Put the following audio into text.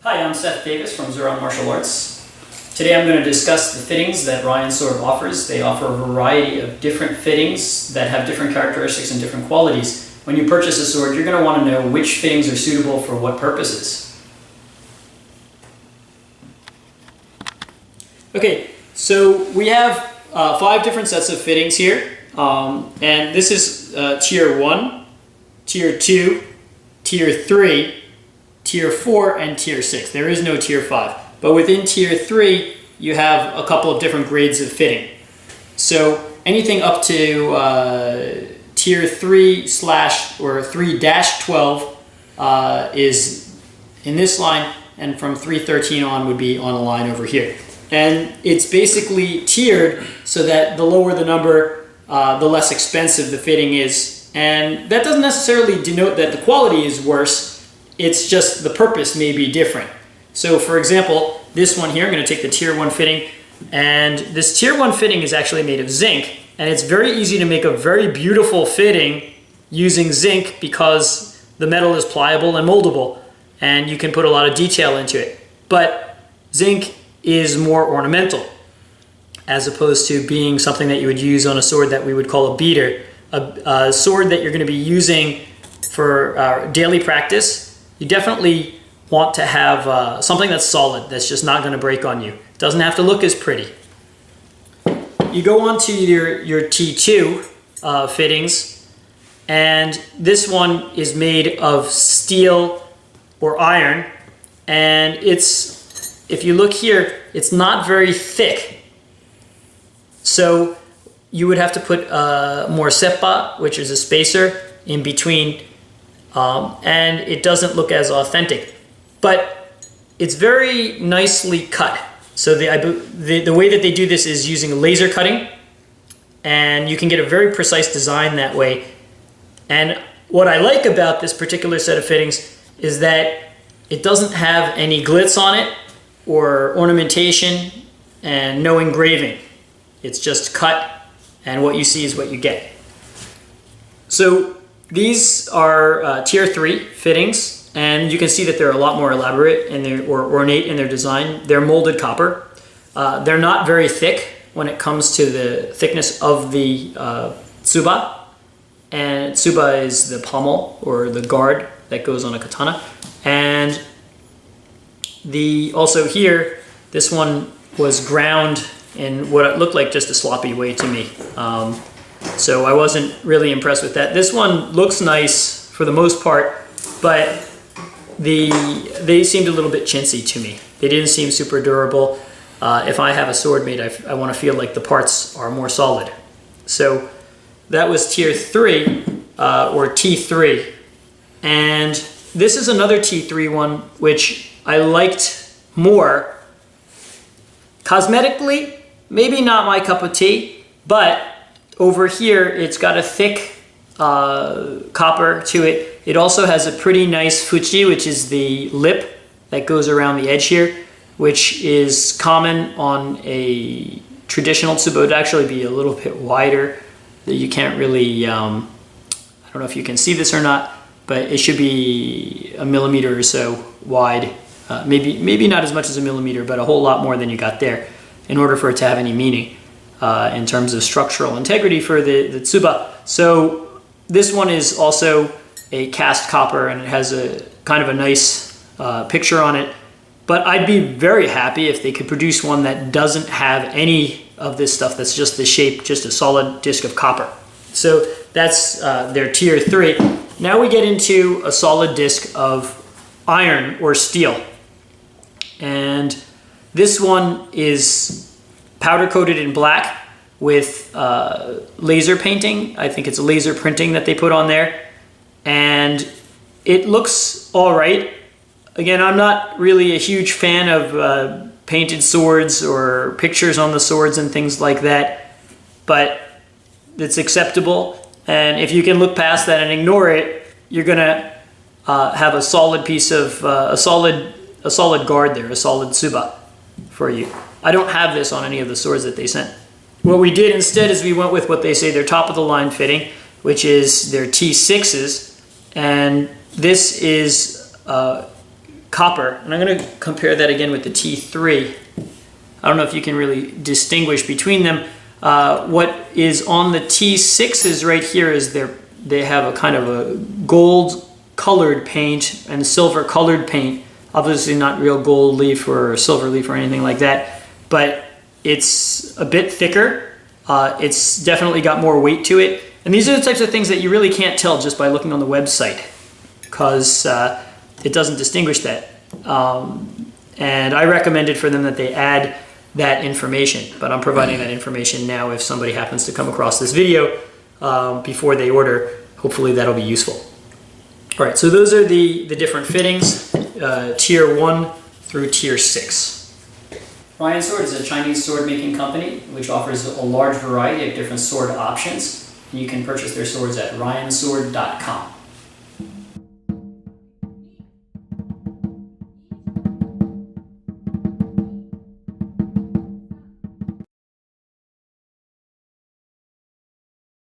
Hi, I'm Seth Davis from Zeverl Martial Arts. Today I'm going to discuss the fittings that Ryan Sword offers. They offer a variety of different fittings that have different characteristics and different qualities. When you purchase a sword, you're going to want to know which fittings are suitable for what purposes. Okay, so we have 5 different sets of fittings here, and this is Tier 1, Tier 2, Tier 3, Tier 4, and Tier 6. There is no Tier 5. But within Tier 3, you have a couple of different grades of fitting. So anything up to Tier 3 or 3-12 is in this line, and from 313 on would be on a line over here. And it's basically tiered so that the lower the number, the less expensive the fitting is. And that doesn't necessarily denote that the quality is worse. It's just the purpose may be different. So for example, this one here, I'm going to take the Tier 1 fitting, and this Tier 1 fitting is actually made of zinc, and it's very easy to make a very beautiful fitting using zinc because the metal is pliable and moldable, and you can put a lot of detail into it. But zinc is more ornamental, as opposed to being something that you would use on a sword that we would call a beater. A sword that you're going to be using for daily practice, you definitely want to have something that's solid, that's just not going to break on you. It doesn't have to look as pretty. You go on to your T2 fittings, and this one is made of steel or iron, and if you look here, it's not very thick. So you would have to put more seppa, which is a spacer, in between, and it doesn't look as authentic. But it's very nicely cut. So the way that they do this is using laser cutting, and you can get a very precise design that way. And what I like about this particular set of fittings is that it doesn't have any glitz on it or ornamentation and no engraving. It's just cut, and what you see is what you get. So these are Tier 3 fittings, and you can see that they're a lot more elaborate or ornate in their design. They're molded copper. They're not very thick when it comes to the thickness of the Tsuba. And Tsuba is the pommel or the guard that goes on a katana. And also here, this one was ground in what looked like just a sloppy way to me. So I wasn't really impressed with that. This one looks nice for the most part, but they seemed a little bit chintzy to me. They didn't seem super durable. If I have a sword made, I want to feel like the parts are more solid. So that was Tier 3 or T3. And this is another T3 one, which I liked more. Cosmetically, maybe not my cup of tea, but over here it's got a thick copper to it. It also has a pretty nice fuchi, which is the lip that goes around the edge here, which is common on a traditional Tsuba. It would actually be a little bit wider. That you can't really, I don't know if you can see this or not, but it should be a millimeter or so wide. Maybe not as much as a millimeter, but a whole lot more than you got there in order for it to have any meaning in terms of structural integrity for the Tsuba. So this one is also a cast copper, and it has a kind of a nice picture on it. But I'd be very happy if they could produce one that doesn't have any of this stuff, that's just the shape, just a solid disc of copper. So that's their Tier 3. Now we get into a solid disc of iron or steel. And this one is powder coated in black with laser painting. I think it's laser printing that they put on there. And it looks all right. Again, I'm not really a huge fan of painted swords or pictures on the swords and things like that, but it's acceptable. And if you can look past that and ignore it, you're gonna have a solid piece of a solid guard there, a solid Tsuba for you. I don't have this on any of the swords that they sent. What we did instead is we went with what they say their top of the line fitting, which is their T6s, and this is copper. And I'm going to compare that again with the T3. I don't know if you can really distinguish between them. What is on the T6s right here is they have a kind of a gold colored paint and silver colored paint. Obviously not real gold leaf or silver leaf or anything like that, but it's a bit thicker. It's definitely got more weight to it. And these are the types of things that you really can't tell just by looking on the website, because it doesn't distinguish that. And I recommended for them that they add that information, but I'm providing that information now if somebody happens to come across this video before they order. Hopefully that'll be useful. All right, so those are the different fittings, tier 1 through tier 6. Ryan Swords is a Chinese sword making company which offers a large variety of different sword options. You can purchase their swords at ryansword.com.